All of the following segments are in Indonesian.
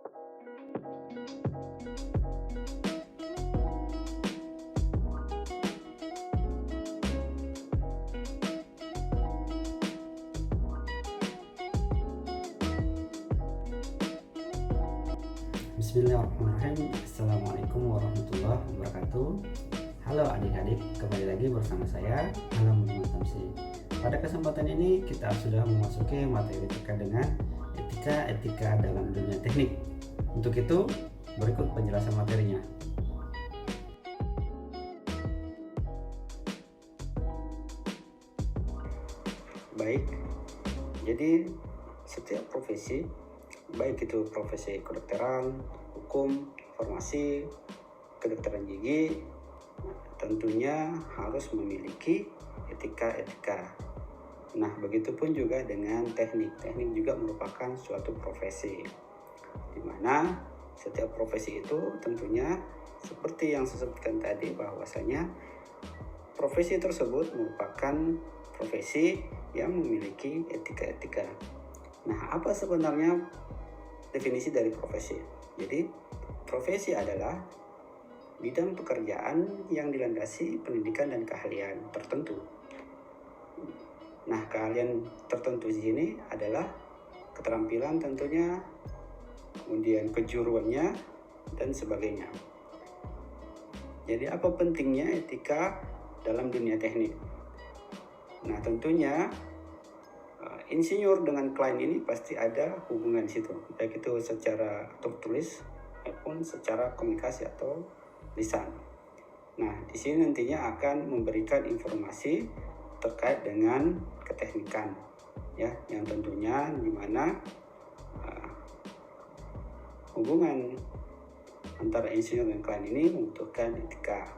Bismillahirrahmanirrahim. Assalamualaikum warahmatullahi wabarakatuh. Halo adik-adik, kembali lagi bersama saya Alam Tamsi. Pada kesempatan ini kita sudah memasuki materi terkait dengan etika dalam dunia teknik. Untuk itu berikut penjelasan materinya. Baik, jadi setiap profesi, baik itu profesi kedokteran, hukum, farmasi, kedokteran gigi, tentunya harus memiliki etika. Nah, begitupun juga dengan teknik. Teknik juga merupakan suatu profesi, di mana setiap profesi itu tentunya seperti yang saya sebutkan tadi, bahwasanya profesi tersebut merupakan profesi yang memiliki etika. Nah, apa sebenarnya definisi dari profesi? Jadi, profesi adalah bidang pekerjaan yang dilandasi pendidikan dan keahlian tertentu. Nah, keahlian tertentu di sini adalah keterampilan tentunya, kemudian kejuruannya, dan sebagainya. Jadi, apa pentingnya etika dalam dunia teknik? Nah, tentunya insinyur dengan klien ini pasti ada hubungan di situ, baik itu secara tertulis maupun secara komunikasi atau lisan. Nah, di sini nantinya akan memberikan informasi terkait dengan keteknikan, ya, yang tentunya di mana hubungan antara insinyur dan klien ini membutuhkan etika.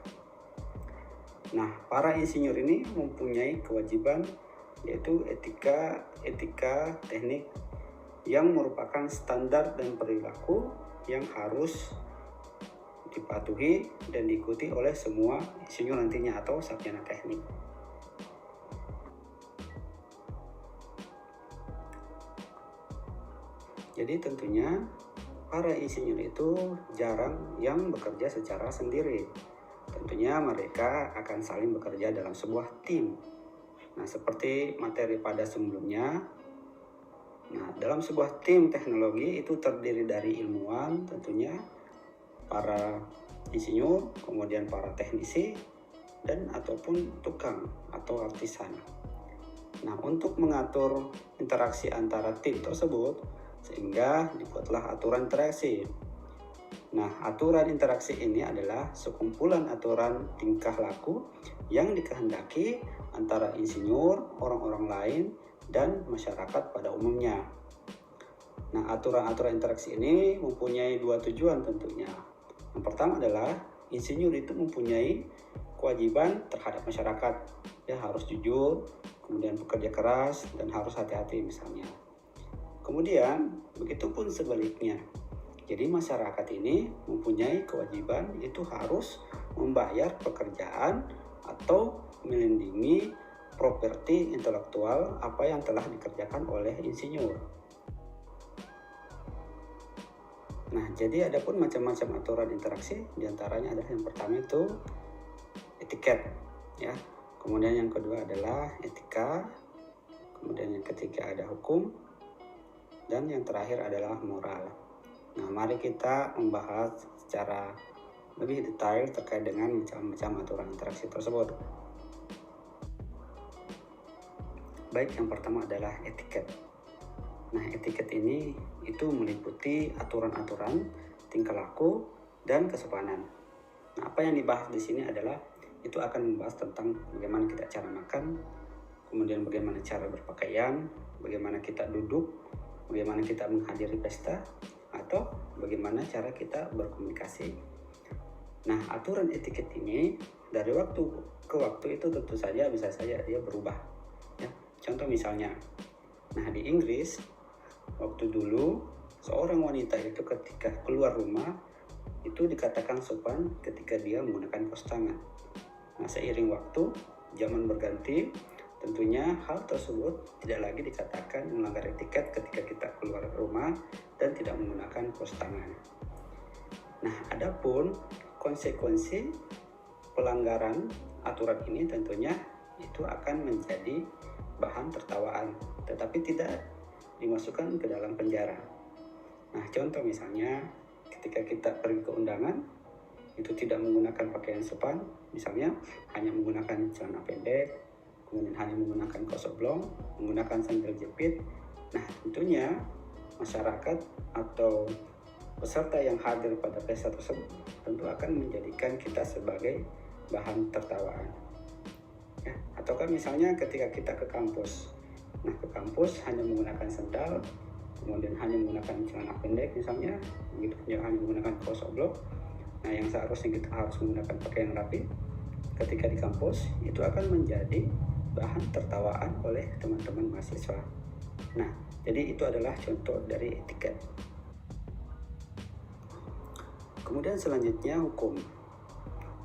Nah, para insinyur ini mempunyai kewajiban yaitu etika teknik yang merupakan standar dan perilaku yang harus dipatuhi dan diikuti oleh semua insinyur nantinya atau sarjana teknik. Jadi tentunya para insinyur itu jarang yang bekerja secara sendiri. Tentunya mereka akan saling bekerja dalam sebuah tim. Nah, seperti materi pada sebelumnya, nah, dalam sebuah tim teknologi itu terdiri dari ilmuwan, tentunya para insinyur, kemudian para teknisi, dan ataupun tukang atau artisan. Nah, untuk mengatur interaksi antara tim tersebut, sehingga dibuatlah aturan interaksi. Nah, aturan interaksi ini adalah sekumpulan aturan tingkah laku yang dikehendaki antara insinyur, orang-orang lain, dan masyarakat pada umumnya. Nah, aturan-aturan interaksi ini mempunyai dua tujuan tentunya. Yang pertama adalah insinyur itu mempunyai kewajiban terhadap masyarakat. Ya, harus jujur, kemudian bekerja keras, dan harus hati-hati misalnya. Kemudian, begitupun sebaliknya. Jadi masyarakat ini mempunyai kewajiban itu harus membayar pekerjaan atau melindungi properti intelektual apa yang telah dikerjakan oleh insinyur. Nah, jadi ada pun macam-macam aturan interaksi, diantaranya adalah yang pertama itu etiket, ya. Kemudian yang kedua adalah etika, kemudian yang ketiga ada hukum, dan yang terakhir adalah moral. Nah, mari kita membahas secara lebih detail terkait dengan macam-macam aturan interaksi tersebut. Baik, yang pertama adalah etiket. Nah, etiket ini itu meliputi aturan-aturan tingkah laku dan kesopanan. Nah, apa yang dibahas di sini adalah itu akan membahas tentang bagaimana kita cara makan, kemudian bagaimana cara berpakaian, bagaimana kita duduk, bagaimana kita menghadiri pesta, atau bagaimana cara kita berkomunikasi. Nah, aturan etiket ini dari waktu ke waktu itu tentu saja bisa saja dia berubah, ya. Contoh misalnya, nah di Inggris waktu dulu seorang wanita itu ketika keluar rumah itu dikatakan sopan ketika dia menggunakan kaos tangan. Nah, seiring waktu zaman berganti, tentunya hal tersebut tidak lagi dikatakan melanggar etiket ketika kita keluar rumah dan tidak menggunakan kaos tangan. Nah, adapun konsekuensi pelanggaran aturan ini tentunya itu akan menjadi bahan tertawaan, tetapi tidak dimasukkan ke dalam penjara. Nah, contoh misalnya ketika kita pergi ke undangan, itu tidak menggunakan pakaian sopan, misalnya hanya menggunakan celana pendek, kemudian hanya menggunakan kaos oblong, menggunakan sandal jepit. Nah, tentunya masyarakat atau peserta yang hadir pada pesta tersebut tentu akan menjadikan kita sebagai bahan tertawaan. Ya, ataukah misalnya ketika kita ke kampus, nah ke kampus hanya menggunakan sandal, kemudian hanya menggunakan celana pendek misalnya, begitu juga hanya menggunakan kaos oblong. Nah, yang seharusnya kita harus menggunakan pakaian rapi ketika di kampus, itu akan menjadi bahan tertawaan oleh teman-teman mahasiswa. Nah, jadi itu adalah contoh dari etiket. Kemudian selanjutnya hukum.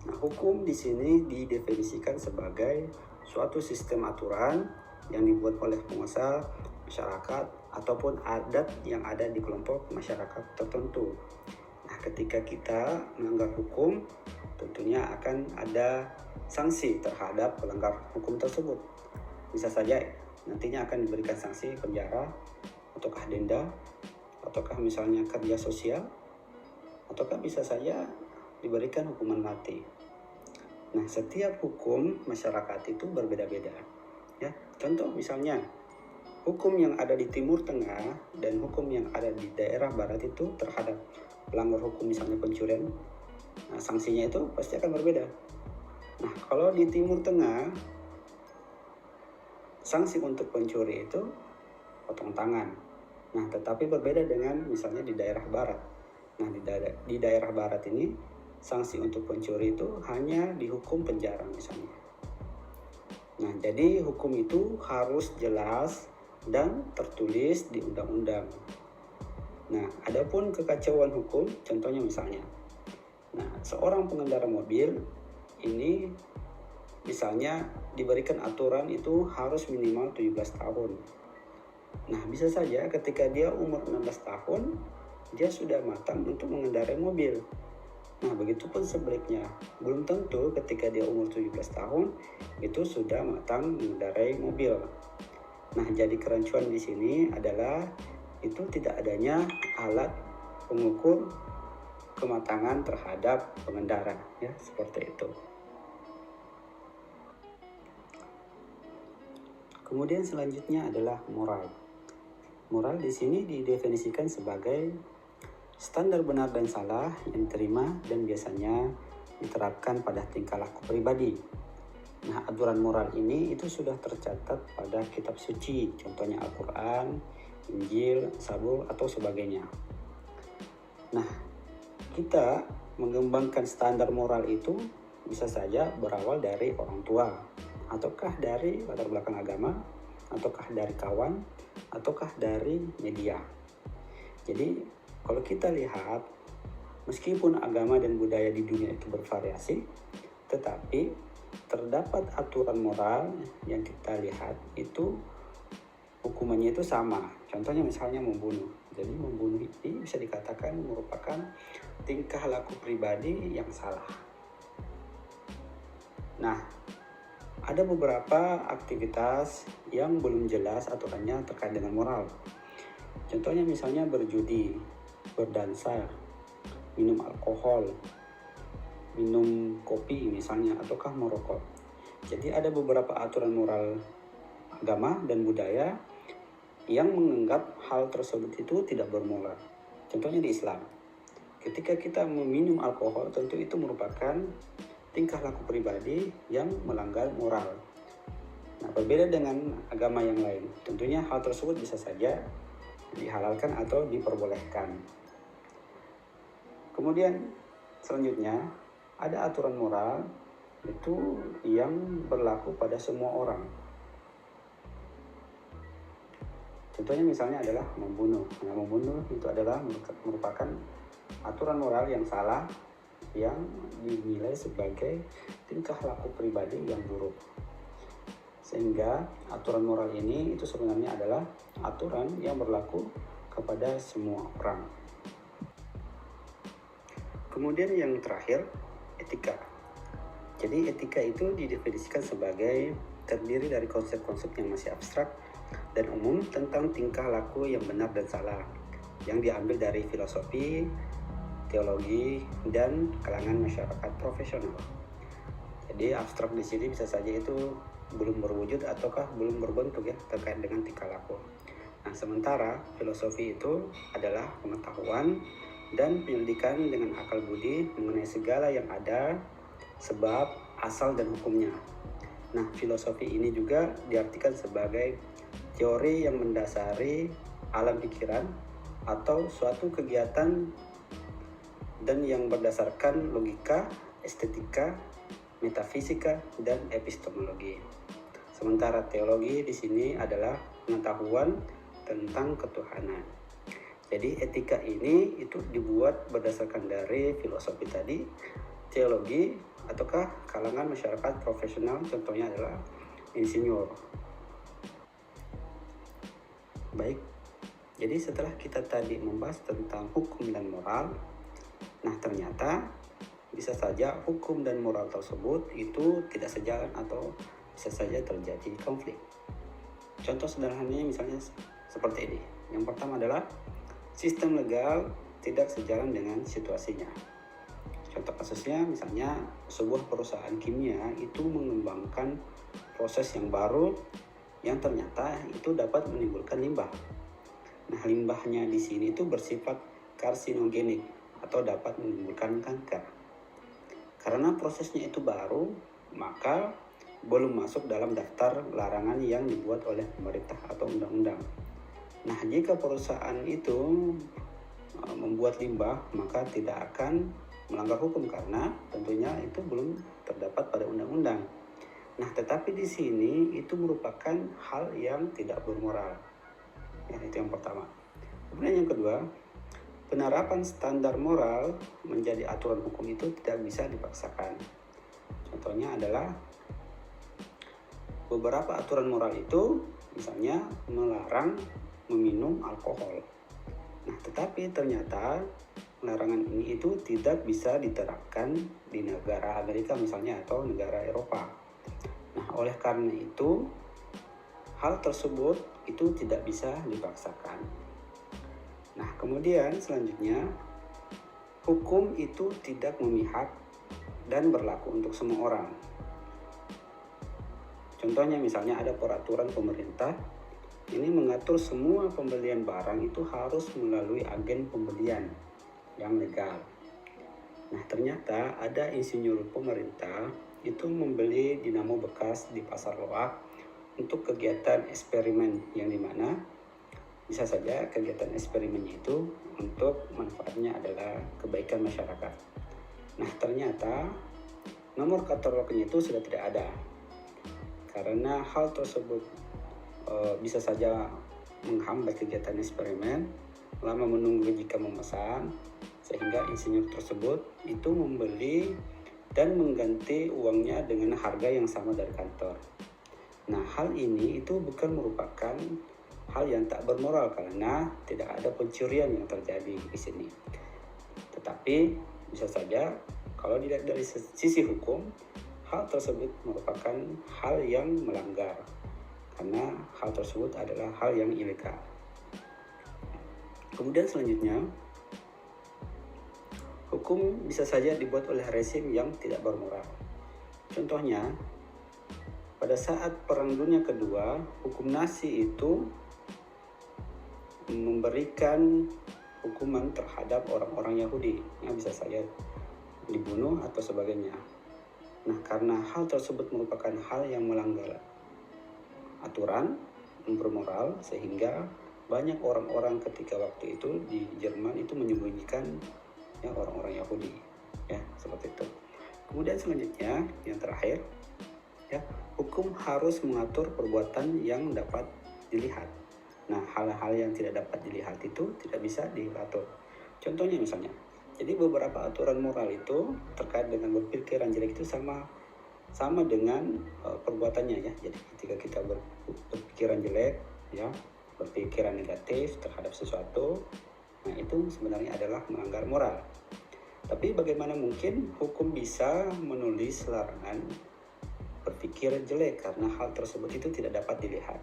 Nah, hukum di sini didefinisikan sebagai suatu sistem aturan yang dibuat oleh penguasa, masyarakat, ataupun adat yang ada di kelompok masyarakat tertentu. Nah, ketika kita melanggar hukum, tentunya akan ada sanksi terhadap pelanggar hukum tersebut. Bisa saja nantinya akan diberikan sanksi penjara, ataukah denda, ataukah misalnya kerja sosial, ataukah bisa saja diberikan hukuman mati. Nah, setiap hukum masyarakat itu berbeda-beda. Ya, contoh misalnya hukum yang ada di Timur Tengah dan hukum yang ada di daerah Barat itu terhadap pelanggar hukum misalnya pencurian, nah, sanksinya itu pasti akan berbeda. Nah, kalau di Timur Tengah, sanksi untuk pencuri itu potong tangan. Nah, tetapi berbeda dengan misalnya di daerah Barat. Nah, di daerah Barat ini, sanksi untuk pencuri itu hanya dihukum penjara misalnya. Nah, jadi hukum itu harus jelas dan tertulis di undang-undang. Nah, adapun kekacauan hukum, contohnya misalnya, nah, seorang pengendara mobil ini misalnya diberikan aturan itu harus minimal 17 tahun. Nah, bisa saja ketika dia umur 16 tahun, dia sudah matang untuk mengendarai mobil. Nah, begitupun sebaliknya, belum tentu ketika dia umur 17 tahun itu sudah matang mengendarai mobil. Nah, jadi kerancuan di sini adalah itu tidak adanya alat pengukur kematangan terhadap pengendara, ya, seperti itu. Kemudian selanjutnya adalah moral. Moral di sini didefinisikan sebagai standar benar dan salah yang diterima dan biasanya diterapkan pada tingkah laku pribadi. Nah, aturan moral ini itu sudah tercatat pada kitab suci, contohnya Al-Quran, Injil, Zabur, atau sebagainya. Nah, kita mengembangkan standar moral itu bisa saja berawal dari orang tua, ataukah dari latar belakang agama, ataukah dari kawan, ataukah dari media. Jadi, kalau kita lihat, meskipun agama dan budaya di dunia itu bervariasi, tetapi terdapat aturan moral yang kita lihat itu hukumannya itu sama. Contohnya misalnya membunuh. Jadi membunuh ini bisa dikatakan merupakan tingkah laku pribadi yang salah. Nah, ada beberapa aktivitas yang belum jelas aturannya terkait dengan moral. Contohnya misalnya berjudi, berdansa, minum alkohol, minum kopi misalnya, ataukah merokok. Jadi ada beberapa aturan moral agama dan budaya yang menganggap hal tersebut itu tidak bermoral. Contohnya di Islam, ketika kita meminum alkohol, tentu itu merupakan tingkah laku pribadi yang melanggar moral. Nah, berbeda dengan agama yang lain, tentunya hal tersebut bisa saja dihalalkan atau diperbolehkan. Kemudian selanjutnya ada aturan moral itu yang berlaku pada semua orang. Contohnya misalnya adalah membunuh. Nah, membunuh itu adalah merupakan aturan moral yang salah yang dinilai sebagai tingkah laku pribadi yang buruk. Sehingga aturan moral ini itu sebenarnya adalah aturan yang berlaku kepada semua orang. Kemudian yang terakhir, etika. Jadi etika itu didefinisikan sebagai terdiri dari konsep-konsep yang masih abstrak dan umum tentang tingkah laku yang benar dan salah, yang diambil dari filosofi, teologi, dan kalangan masyarakat profesional. Jadi abstrak di sini bisa saja itu belum berwujud ataukah belum berbentuk ya, terkait dengan tingkah laku. Nah, sementara filosofi itu adalah pengetahuan dan penyelidikan dengan akal budi mengenai segala yang ada, sebab, asal, dan hukumnya. Nah, filosofi ini juga diartikan sebagai teori yang mendasari alam pikiran atau suatu kegiatan dan yang berdasarkan logika, estetika, metafisika, dan epistemologi. Sementara teologi di sini adalah pengetahuan tentang ketuhanan. Jadi etika ini itu dibuat berdasarkan dari filosofi tadi, teologi, ataukah kalangan masyarakat profesional, contohnya adalah insinyur. Baik, jadi setelah kita tadi membahas tentang hukum dan moral, nah ternyata bisa saja hukum dan moral tersebut itu tidak sejalan atau bisa saja terjadi konflik. Contoh sederhananya misalnya seperti ini. Yang pertama adalah sistem legal tidak sejalan dengan situasinya. Contoh kasusnya misalnya sebuah perusahaan kimia itu mengembangkan proses yang baru yang ternyata itu dapat menimbulkan limbah. Nah, limbahnya di sini itu bersifat karsinogenik atau dapat menimbulkan kanker. Karena prosesnya itu baru, maka belum masuk dalam daftar larangan yang dibuat oleh pemerintah atau undang-undang. Nah, jika perusahaan itu membuat limbah, maka tidak akan melanggar hukum karena tentunya itu belum terdapat pada undang-undang. Nah, tetapi di sini itu merupakan hal yang tidak bermoral. Ya, itu yang pertama. Kemudian yang kedua, penerapan standar moral menjadi aturan hukum itu tidak bisa dipaksakan. Contohnya adalah beberapa aturan moral itu misalnya melarang meminum alkohol. Nah, tetapi ternyata larangan ini itu tidak bisa diterapkan di negara Amerika misalnya atau negara Eropa. Nah, oleh karena itu hal tersebut itu tidak bisa dipaksakan. Nah, kemudian selanjutnya, hukum itu tidak memihak dan berlaku untuk semua orang. Contohnya misalnya ada peraturan pemerintah, ini mengatur semua pembelian barang itu harus melalui agen pembelian yang legal. Nah, ternyata ada insinyur pemerintah itu membeli dinamo bekas di pasar loak untuk kegiatan eksperimen yang dimana bisa saja kegiatan eksperimennya itu untuk manfaatnya adalah kebaikan masyarakat. Nah, ternyata nomor katalognya itu sudah tidak ada. Karena hal tersebut bisa saja menghambat kegiatan eksperimen, lama menunggu jika memesan, sehingga insinyur tersebut itu membeli dan mengganti uangnya dengan harga yang sama dari kantor. Nah, hal ini itu bukan merupakan hal yang tak bermoral karena tidak ada pencurian yang terjadi di sini. Tetapi bisa saja kalau dilihat dari sisi hukum, hal tersebut merupakan hal yang melanggar karena hal tersebut adalah hal yang ilegal. Kemudian selanjutnya, hukum bisa saja dibuat oleh rezim yang tidak bermoral. Contohnya, pada saat Perang Dunia Kedua, hukum Nazi itu memberikan hukuman terhadap orang-orang Yahudi yang bisa saja dibunuh atau sebagainya. Nah, karena hal tersebut merupakan hal yang melanggar aturan bermoral, sehingga banyak orang-orang ketika waktu itu di Jerman itu menyembunyikan ya orang-orang Yahudi, ya seperti itu. Kemudian selanjutnya yang terakhir, ya hukum harus mengatur perbuatan yang dapat dilihat. Nah, hal-hal yang tidak dapat dilihat itu tidak bisa diatur. Contohnya misalnya, jadi beberapa aturan moral itu terkait dengan berpikiran jelek itu sama sama dengan perbuatannya ya. Jadi ketika kita berpikiran jelek ya, berpikiran negatif terhadap sesuatu, nah itu sebenarnya adalah melanggar moral. Tapi bagaimana mungkin hukum bisa menulis larangan berpikir jelek karena hal tersebut itu tidak dapat dilihat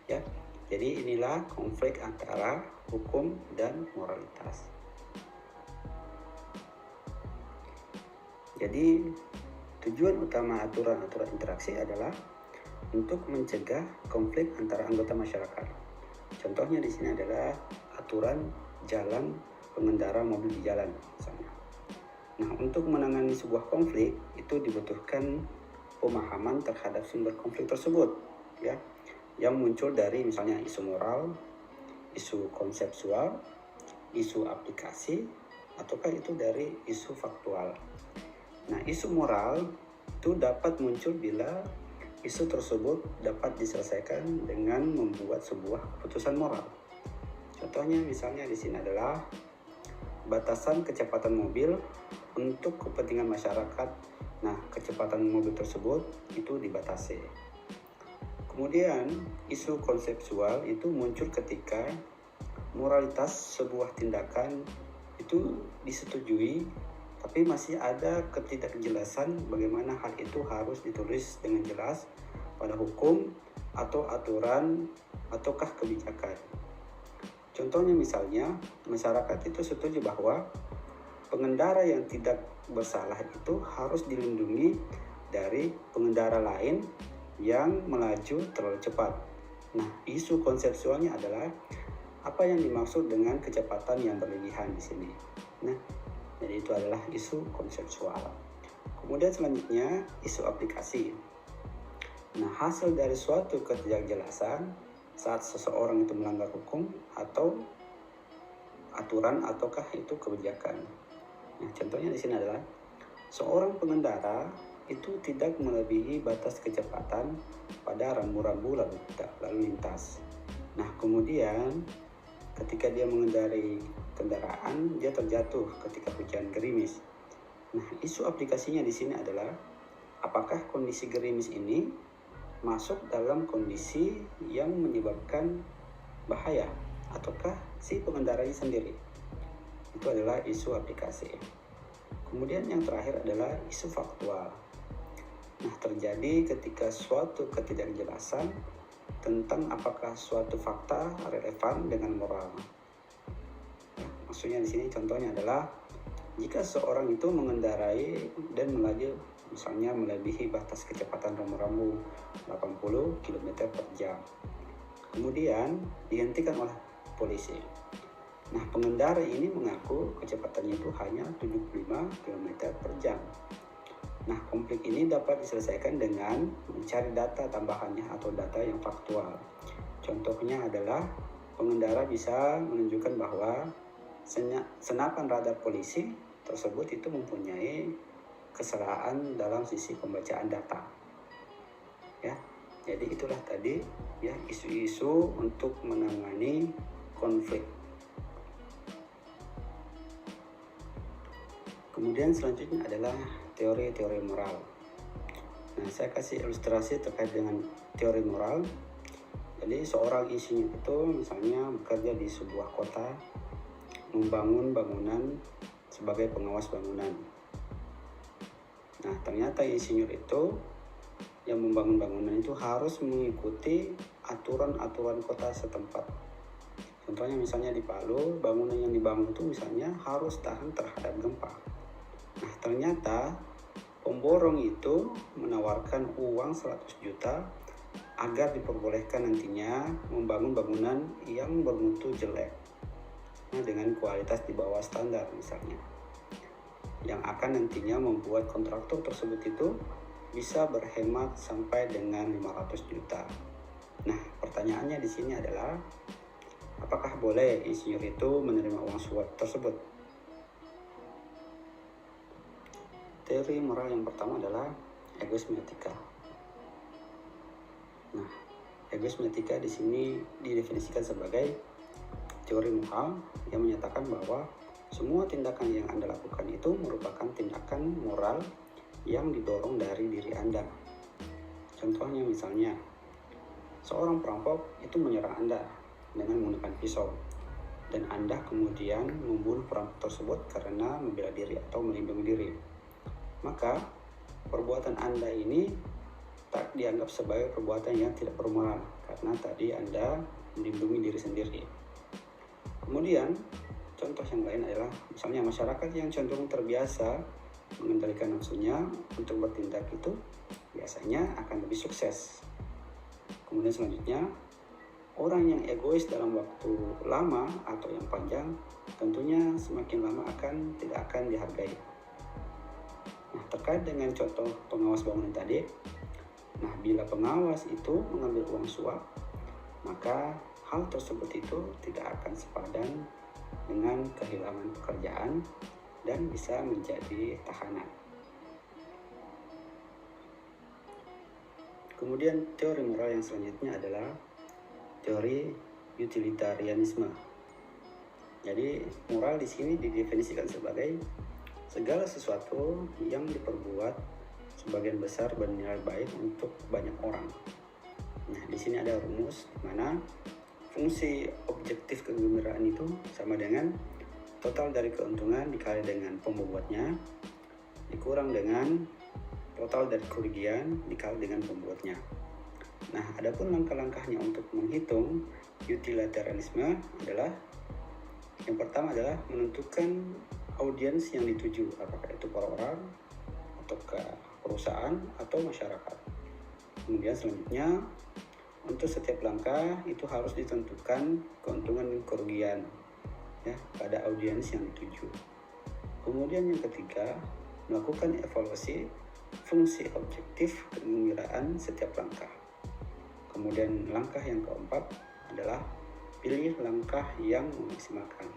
ya. Jadi inilah konflik antara hukum dan moralitas. Jadi tujuan utama aturan-aturan interaksi adalah untuk mencegah konflik antara anggota masyarakat. Contohnya di sini adalah aturan jalan pengendara mobil di jalan misalnya. Nah, untuk menangani sebuah konflik itu dibutuhkan pemahaman terhadap sumber konflik tersebut ya, yang muncul dari misalnya isu moral, isu konseptual, isu aplikasi, ataukah itu dari isu faktual. Nah, isu moral itu dapat muncul bila isu tersebut dapat diselesaikan dengan membuat sebuah keputusan moral. Contohnya misalnya di sini adalah batasan kecepatan mobil untuk kepentingan masyarakat. Nah, kecepatan mobil tersebut itu dibatasi. Kemudian, isu konseptual itu muncul ketika moralitas sebuah tindakan itu disetujui, tapi masih ada ketidakjelasan bagaimana hal itu harus ditulis dengan jelas pada hukum atau aturan ataukah kebijakan. Contohnya misalnya, masyarakat itu setuju bahwa pengendara yang tidak bersalah itu harus dilindungi dari pengendara lain yang melaju terlalu cepat. Nah, isu konseptualnya adalah apa yang dimaksud dengan kecepatan yang berlebihan di sini. Nah, jadi itu adalah isu konseptual. Kemudian selanjutnya isu aplikasi. Nah, hasil dari suatu ketidakjelasan saat seseorang itu melanggar hukum atau aturan ataukah itu kebijakan. Nah, contohnya di sini adalah seorang pengendara itu tidak melebihi batas kecepatan pada rambu-rambu lalu lintas. Nah, kemudian ketika dia mengendarai kendaraan, dia terjatuh ketika hujan gerimis. Nah, isu aplikasinya di sini adalah apakah kondisi gerimis ini masuk dalam kondisi yang menyebabkan bahaya ataukah si pengendaranya sendiri. Itu adalah isu aplikasi. Kemudian yang terakhir adalah isu faktual. Nah, terjadi ketika suatu ketidakjelasan tentang apakah suatu fakta relevan dengan moral. Nah, maksudnya di sini contohnya adalah jika seorang itu mengendarai dan melaju misalnya melebihi batas kecepatan rambu-rambu 80 km per jam. Kemudian dihentikan oleh polisi. Nah, pengendara ini mengaku kecepatannya itu hanya 75 km per jam. Nah, konflik ini dapat diselesaikan dengan mencari data tambahannya atau data yang faktual. Contohnya adalah pengendara bisa menunjukkan bahwa senapan radar polisi tersebut itu mempunyai kesalahan dalam sisi pembacaan data. Ya, jadi itulah tadi ya isu-isu untuk menangani konflik. Kemudian selanjutnya adalah teori-teori moral. Nah, saya kasih ilustrasi terkait dengan teori moral. Jadi seorang insinyur itu misalnya bekerja di sebuah kota, membangun bangunan sebagai pengawas bangunan. Nah, ternyata insinyur itu yang membangun bangunan itu harus mengikuti aturan-aturan kota setempat. Contohnya misalnya di Palu, bangunan yang dibangun itu misalnya harus tahan terhadap gempa. Nah, ternyata pemborong itu menawarkan uang 100 juta agar diperbolehkan nantinya membangun bangunan yang bermutu jelek. Nah, dengan kualitas di bawah standar misalnya. Yang akan nantinya membuat kontraktor tersebut itu bisa berhemat sampai dengan 500 juta. Nah, pertanyaannya di sini adalah apakah boleh insinyur itu menerima uang suap tersebut? Teori moral yang pertama adalah egoisme etika. Nah, egoisme etika di sini didefinisikan sebagai teori moral yang menyatakan bahwa semua tindakan yang Anda lakukan itu merupakan tindakan moral yang didorong dari diri Anda. Contohnya misalnya, seorang perampok itu menyerang Anda dengan menggunakan pisau, dan Anda kemudian membunuh perampok tersebut karena membela diri atau melindungi diri. Maka, perbuatan Anda ini tak dianggap sebagai perbuatan yang tidak bermoral, karena tadi Anda melindungi diri sendiri. Kemudian, contoh yang lain adalah misalnya masyarakat yang cenderung terbiasa mengendalikan nafsunya untuk bertindak itu biasanya akan lebih sukses. Kemudian selanjutnya, orang yang egois dalam waktu lama atau yang panjang tentunya semakin lama tidak akan dihargai. Nah, terkait dengan contoh pengawas bangunan tadi, nah bila pengawas itu mengambil uang suap, maka hal tersebut itu tidak akan sepadan dengan kehilangan pekerjaan dan bisa menjadi tahanan. Kemudian teori moral yang selanjutnya adalah teori utilitarianisme. Jadi moral di sini didefinisikan sebagai segala sesuatu yang diperbuat sebagian besar bernilai baik untuk banyak orang. Nah, di sini ada rumus di mana fungsi objektif kegembiraan itu sama dengan total dari keuntungan dikali dengan pembuatnya dikurang dengan total dari kerugian dikali dengan pembuatnya. Nah, adapun langkah-langkahnya untuk menghitung utilitarianisme adalah yang pertama adalah menentukan audiens yang dituju, apakah itu para orang atau ke perusahaan atau masyarakat. Kemudian selanjutnya, untuk setiap langkah itu harus ditentukan keuntungan dan kerugian ya pada audiens yang dituju. Kemudian yang ketiga, melakukan evaluasi fungsi objektif kegembiraan setiap langkah. Kemudian langkah yang keempat adalah pilih langkah yang memaksimalkan,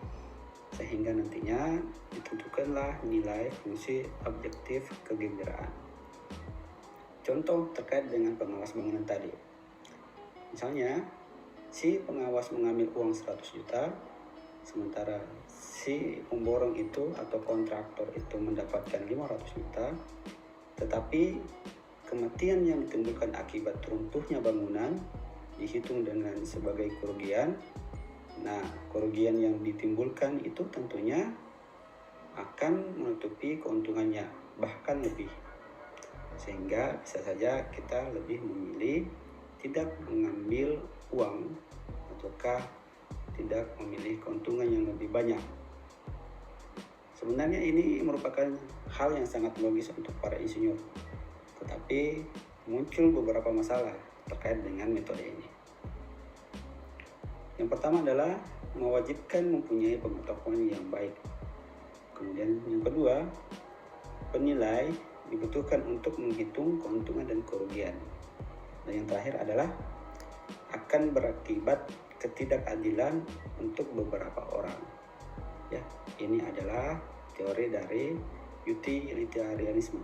sehingga nantinya ditentukanlah nilai fungsi objektif kegembiraan. Contoh terkait dengan pengawas bangunan tadi. Misalnya, si pengawas mengambil uang 100 juta, sementara si pemborong itu atau kontraktor itu mendapatkan 500 juta, tetapi kematian yang ditimbulkan akibat runtuhnya bangunan dihitung dengan sebagai kerugian. Nah, kerugian yang ditimbulkan itu tentunya akan menutupi keuntungannya, bahkan lebih. Sehingga bisa saja kita lebih memilih tidak mengambil uang ataukah tidak memilih keuntungan yang lebih banyak. Sebenarnya ini merupakan hal yang sangat logis untuk para insinyur, tetapi muncul beberapa masalah terkait dengan metode ini. Yang pertama adalah mewajibkan mempunyai pengetahuan yang baik. Kemudian yang kedua, penilai dibutuhkan untuk menghitung keuntungan dan kerugian. Dan yang terakhir adalah akan berakibat ketidakadilan untuk beberapa orang. Ya, ini adalah teori dari utilitarianisme.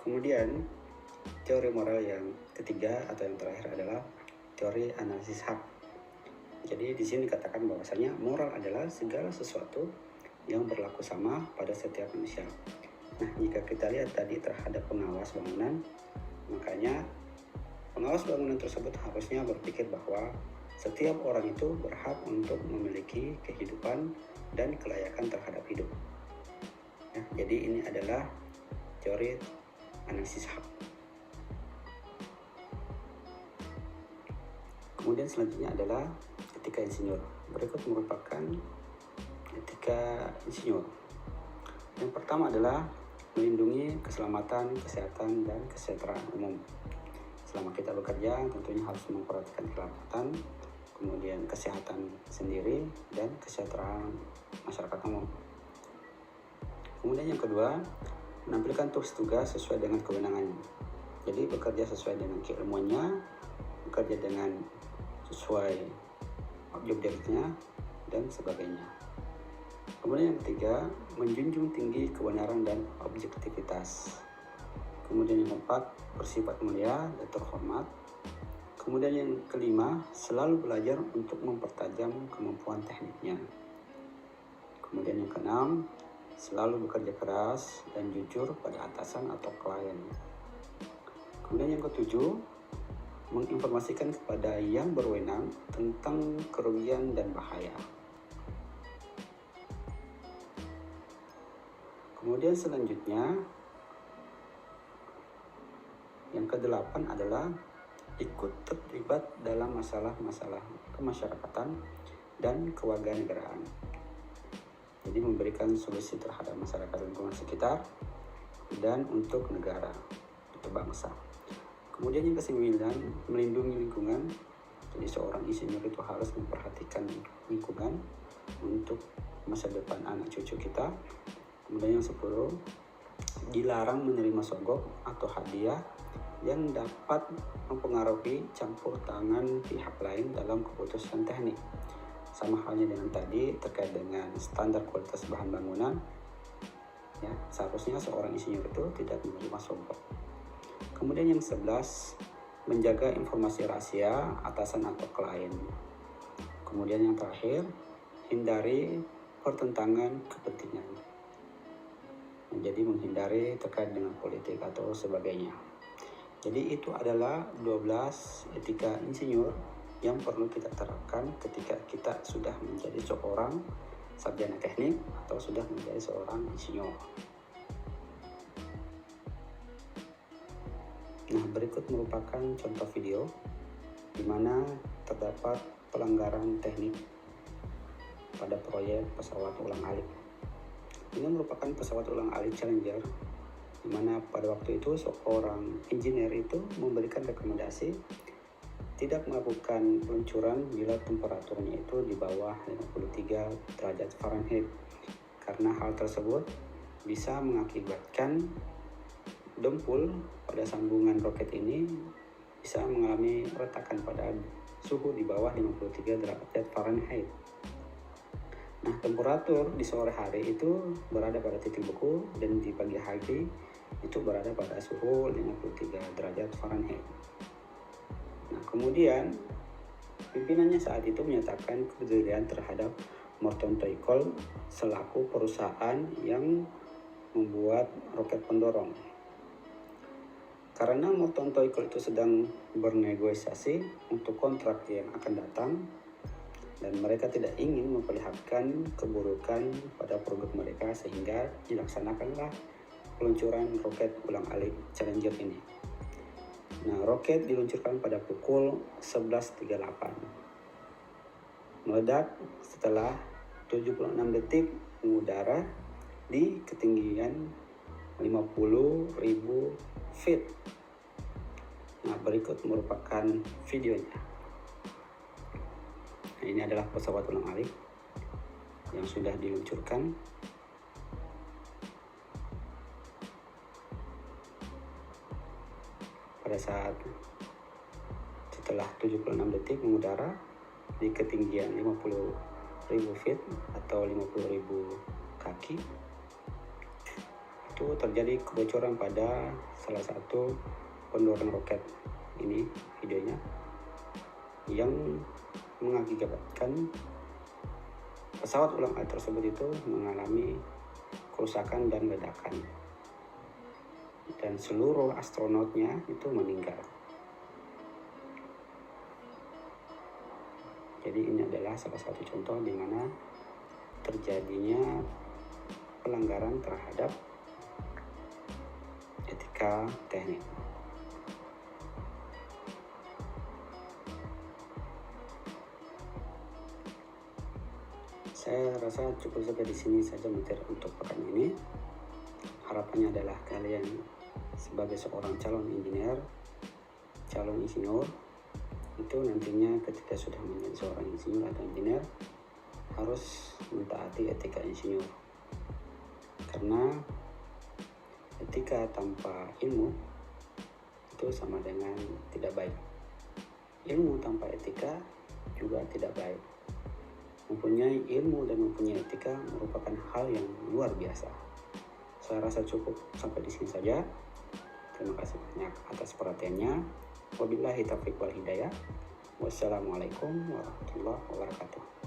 Kemudian teori moral yang ketiga atau yang terakhir adalah teori analisis hak. Jadi di sini dikatakan bahwasanya moral adalah segala sesuatu yang berlaku sama pada setiap manusia. Nah, jika kita lihat tadi terhadap pengawas bangunan, makanya pengawas bangunan tersebut harusnya berpikir bahwa setiap orang itu berhak untuk memiliki kehidupan dan kelayakan terhadap hidup. Ya, jadi ini adalah teori analisis hak. Kemudian selanjutnya adalah etika insinyur. Berikut merupakan etika insinyur. Yang pertama adalah melindungi keselamatan, kesehatan, dan kesejahteraan umum. Selama kita bekerja, tentunya harus memperhatikan keselamatan, kemudian kesehatan sendiri, dan kesejahteraan masyarakat umum. Kemudian yang kedua, menampilkan tugas-tugas sesuai dengan kewenangannya. Jadi bekerja sesuai dengan keilmuannya, bekerja dengan sesuai objektifnya, dan sebagainya. Kemudian yang ketiga, menjunjung tinggi kebenaran dan objektivitas. Kemudian yang keempat, bersifat mulia dan terhormat. Kemudian yang kelima, selalu belajar untuk mempertajam kemampuan tekniknya. Kemudian yang keenam, selalu bekerja keras dan jujur pada atasan atau klien. Kemudian yang ketujuh, menginformasikan kepada yang berwenang tentang kerugian dan bahaya. Kemudian selanjutnya, yang kedelapan adalah ikut terlibat dalam masalah-masalah kemasyarakatan dan kewarganegaraan. Jadi memberikan solusi terhadap masyarakat lingkungan sekitar dan untuk negara atau bangsa. Kemudian yang kesembilan, melindungi lingkungan. Jadi seorang insinyur itu harus memperhatikan lingkungan untuk masa depan anak cucu kita. Kemudian yang 10, dilarang menerima sogok atau hadiah yang dapat mempengaruhi campur tangan pihak lain dalam keputusan teknik. Sama halnya dengan tadi terkait dengan standar kualitas bahan bangunan, ya, seharusnya seorang insinyur itu tidak menerima sogok. Kemudian yang 11, menjaga informasi rahasia atasan atau klien. Kemudian yang terakhir, hindari pertentangan kepentingan. Jadi menghindari terkait dengan politik atau sebagainya. Jadi itu adalah 12 etika insinyur yang perlu kita terapkan ketika kita sudah menjadi seorang sarjana teknik atau sudah menjadi seorang insinyur. Nah, berikut merupakan contoh video di mana terdapat pelanggaran teknik pada proyek pesawat ulang-alik. Ini merupakan pesawat ulang-alik Challenger, di mana pada waktu itu seorang engineer itu memberikan rekomendasi tidak melakukan peluncuran bila temperaturnya itu di bawah 53 derajat Fahrenheit, karena hal tersebut bisa mengakibatkan dempul pada sambungan roket ini bisa mengalami retakan pada suhu di bawah 53 derajat Fahrenheit. Nah, temperatur di sore hari itu berada pada titik beku dan di pagi hari itu berada pada suhu 53 derajat Fahrenheit. Nah, kemudian pimpinannya saat itu menyatakan keberdayaan terhadap Morton Toycol selaku perusahaan yang membuat roket pendorong. Karena Morton Toycol itu sedang bernegosiasi untuk kontrak yang akan datang, dan mereka tidak ingin memperlihatkan keburukan pada produk mereka, sehingga dilaksanakanlah peluncuran roket ulang-alik Challenger ini. Nah, roket diluncurkan pada pukul 11.38. Meledak setelah 76 detik mengudara di ketinggian 50.000 feet. Nah, berikut merupakan videonya. Nah, ini adalah pesawat ulang-alik yang sudah diluncurkan. Pada saat setelah 76 detik mengudara di ketinggian 50.000 feet atau 50.000 kaki, itu terjadi kebocoran pada salah satu pendorong roket. Ini videonya yang mengakibatkan pesawat ulang-alik tersebut itu mengalami kerusakan dan ledakan, dan seluruh astronotnya itu meninggal. Jadi ini adalah salah satu contoh di mana terjadinya pelanggaran terhadap etika teknik. Saya rasa cukup sampai di sini saja materi untuk pekan ini. Harapannya adalah kalian sebagai seorang calon engineer, calon insinyur, itu nantinya ketika sudah menjadi seorang insinyur atau engineer harus mentaati etika insinyur. Karena etika tanpa ilmu itu sama dengan tidak baik. Ilmu tanpa etika juga tidak baik. Mempunyai ilmu dan mempunyai etika merupakan hal yang luar biasa. Saya rasa cukup sampai di sini saja. Terima kasih banyak atas perhatiannya. Wabillahi taufiq wal hidayah. Wassalamualaikum warahmatullahi wabarakatuh.